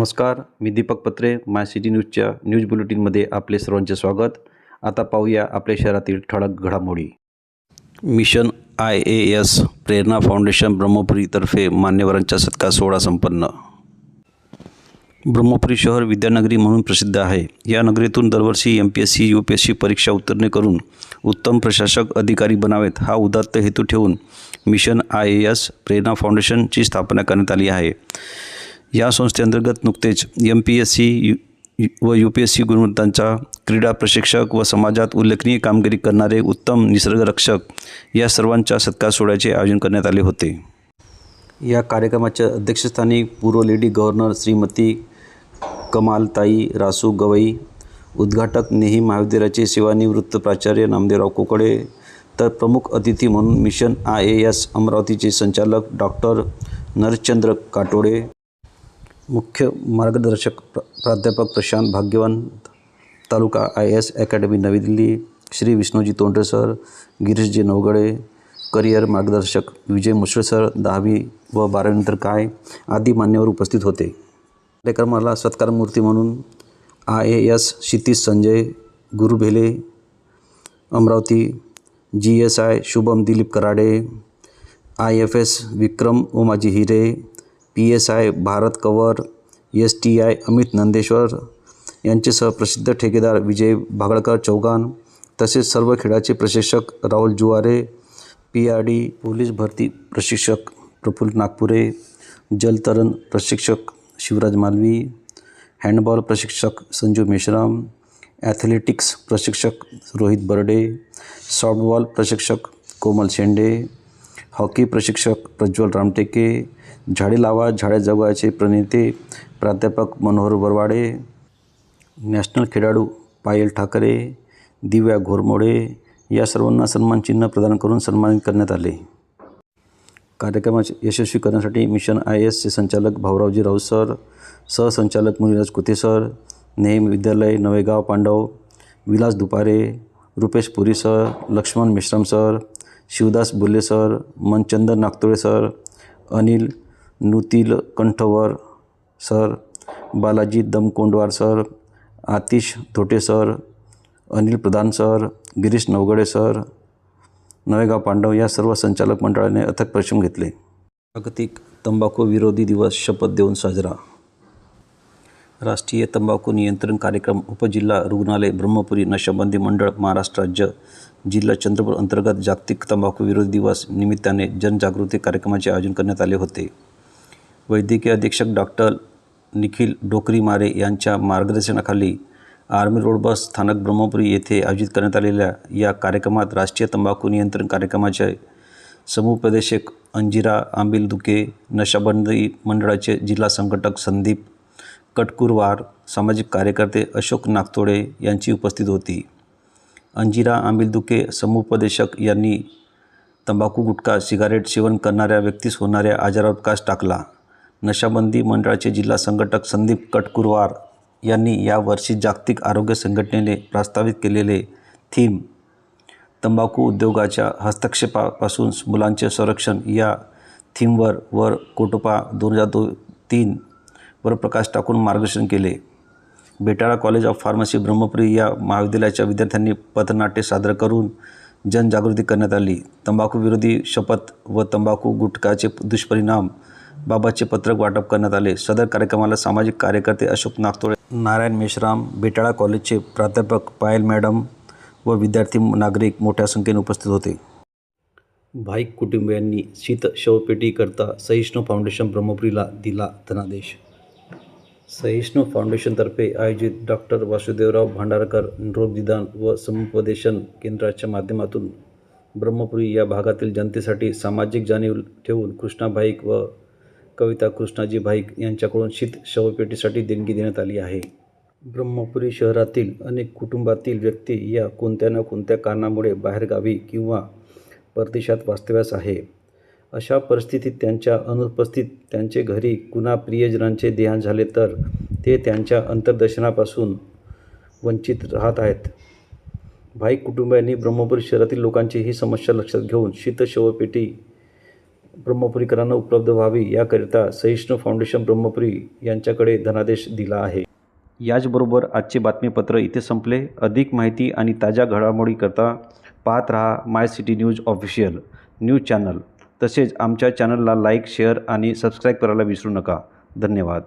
नमस्कार, मी दीपक पत्रे. माय सिटी न्यूजच्या न्यूज बुलेटिनमध्ये आपले सर्वांचे स्वागत. आता पाहूया आपल्या शहरातील ठळक घडामोडी. मिशन IAS प्रेरणा फाउंडेशन ब्रह्मपुरीतर्फे मान्यवरांचा सत्कार सोहळा संपन्न. ब्रह्मपुरी शहर विद्यानगरी म्हणून प्रसिद्ध आहे. या नगरीतून दरवर्षी MPSC UPSC परीक्षा उत्तीर्ण करून उत्तम प्रशासक अधिकारी बनावेत हा उदात्त हेतू ठेवून मिशन IAS प्रेरणा फाउंडेशनची स्थापना करण्यात आली आहे. या संस्थेअंतर्गत नुकतेच MPSC व UPSC गुणवंतांचा क्रीडा प्रशिक्षक व समाजात उल्लेखनीय कामगिरी करणारे उत्तम निसर्गरक्षक या सर्वांच्या सत्कार सोहळ्याचे आयोजन करण्यात आले होते. या कार्यक्रमाच्या अध्यक्षस्थानी पूर्व लेडी गव्हर्नर श्रीमती कमालताई रासू गवई, उद्घाटक नेही महाविद्यालयाचे सेवानिवृत्त प्राचार्य नामदेवराव कोकडे, तर प्रमुख अतिथी म्हणून मिशन IAS अमरावतीचे संचालक डॉक्टर नरचंद्र काटोडे, मुख्य मार्गदर्शक प्राध्यापक प्रशांत भाग्यवंत, तालुका IAS अकॅडमी नवी दिल्ली श्री विष्णूजी तोंडरे सर, गिरीशजी नवगडे, करिअर मार्गदर्शक विजय मुश्रे सर, 10वी व 12वी नंतर काय आदी मान्यवर उपस्थित होते. कार्यक्रमाला सत्कारमूर्ती म्हणून IAS क्षितिज संजय गुरुभेले अमरावती, GSI शुभम दिलीप कराडे, IFS विक्रम ओमाजी हिरे, PSI भारत कंवर, STI अमित नंदेश्वर यांचेसह प्रसिद्ध ठेकेदार विजय भागळकर चौगान, तसेच सर्व खेळाचे प्रशिक्षक राहुल जुवारे, PRD पोलीस भरती प्रशिक्षक प्रफुल्ल नागपुरे, जलतरण प्रशिक्षक शिवराज मालवी, हँडबॉल प्रशिक्षक संजू मेश्राम, ॲथलेटिक्स प्रशिक्षक रोहित बर्डे, सॉफ्टबॉल प्रशिक्षक कोमल शेंडे, हॉकी प्रशिक्षक प्रज्वल रामटेके, झाडे लावा झाडे जगवायचे प्रणेते प्राध्यापक मनोहर बरवाडे, नॅशनल खेळाडू पायल ठाकरे, दिव्या घोरमोडे या सर्वांना सन्मानचिन्ह प्रदान करून सन्मानित करण्यात आले. कार्यक्रमाचे यशस्वी करण्यासाठी मिशन IASचे संचालक भाऊरावजी राऊत सर, सहसंचालक मुनिराज कुते सर, नेम विद्यालय Navegaon Pandav, Vilas Dupare, Rupesh Puri sir, Laxman Meshram sir, Shivdas Bulle sir, Manchandar Nagtole sir, Anil Nutil Kanthwar sir, Balaji Damkondwar sir, Atish Dhote sir, Anil Pradhan sir, Girish Navgade sir, Navegaon Pandav या सर्व संचालक मंडळाने अथक परिश्रम घेतले. जागतिक तंबाखू विरोधी दिवस शपथ देऊन साजरा. राष्ट्रीय तंबाखू नियंत्रण कार्यक्रम उपजिल्हा रुग्णालय ब्रह्मपुरी नशाबंदी मंडळ महाराष्ट्र राज्य जिल्हा चंद्रपूर अंतर्गत जागतिक तंबाखू विरोधी दिवस निमित्ताने जनजागृती कार्यक्रमाचे आयोजन करण्यात आले होते. वैद्यकीय अधीक्षक डॉक्टर निखिल डोकरीमारे यांच्या मार्गदर्शनाखाली आर्मी रोड बस स्थानक ब्रह्मपुरी येथे आयोजित करण्यात आलेल्या या कार्यक्रमात राष्ट्रीय तंबाखू नियंत्रण कार्यक्रमाचे समुपदेशक अंजिरा आंबिलदुके, नशाबंदी मंडळाचे जिल्हा संघटक संदीप कटकुरवार, सामाजिक कार्यकर्ते अशोक नागतोळे यांची उपस्थिती होती. अंजिरा आंबिलदुके समुपदेशक यांनी तंबाखू, गुटखा, सिगारेट सेवन करणाऱ्या व्यक्तीस होणाऱ्या आजारावर प्रकाश टाकला. नशाबंदी मंडळाचे जिल्हा संघटक संदीप कटकुरवार यांनी यावर्षी जागतिक आरोग्य संघटनेने प्रस्तावित केलेले थीम तंबाखू उद्योगाच्या हस्तक्षेपापासून मुलांचे संरक्षण या थीमवर वर कोटोपा 2003 वर प्रकाश टाकून मार्गदर्शन केले. Betala college of pharmacy Brahmpuri या महाविद्यालयाच्या विद्यार्थ्यांनी पथनाट्य सादर करून जनजागृती करण्यात आली. तंबाखू विरोधी शपथ व तंबाखू गुटखाचे दुष्परिणाम बाबतचे पत्रक वाटप करण्यात आले. सदर कार्यक्रमाला सामाजिक कार्यकर्ते अशोक नागतोळे, नारायण मेश्राम, बेटाळा कॉलेजचे प्राध्यापक पायल मॅडम व विद्यार्थी नागरिक मोठ्या संख्येने उपस्थित होते. भाईक कुटुंबियांनी शीत शवपेटीकरता सहिष्णू फाउंडेशन ब्रह्मपुरीला दिला धनादेश. सहिष्णू फाउंडेशनतर्फे आयोजित डॉक्टर वासुदेवराव भांडारकर रोगनिदान व समुपदेशन केंद्राच्या माध्यमातून ब्रह्मपुरी या भागातील जनतेसाठी सामाजिक जाणीव ठेवून कृष्णा भाईक व कविता कृष्णाजी भाईक यांच्याकडून शीत शवपेटीसाठी देणगी देण्यात आली आहे. ब्रह्मपुरी शहरातील अनेक कुटुंबातील व्यक्ती या कोणत्या ना कोणत्या कारणामुळे बाहेरगावी किंवा परदेशात वास्तव्यास आहे. अशा परिस्थितीत त्यांच्या अनुपस्थित त्यांचे घरी कुणा प्रियजनांचे देहांत झाले तर ते त्यांच्या अंत्यदर्शनापासून वंचित राहत आहेत. भाईक कुटुंबियांनी ब्रह्मपुरी शहरातील लोकांची ही समस्या लक्षात घेऊन शीत शवपेटी ब्रह्मपुरीकरांना उपलब्ध व्हावी याकरिता सहिष्णू फाउंडेशन ब्रह्मपुरी यांच्याकडे धनादेश दिला आहे. याचबरोबर आजचे बातमीपत्र इथे संपले. अधिक माहिती आणि ताज्या घडामोडीकरता पाहत रहा my city news official news channel. तसेच आमच्या चॅनलला लाईक, शेअर आणि सबस्क्राईब करायला विसरू नका. धन्यवाद.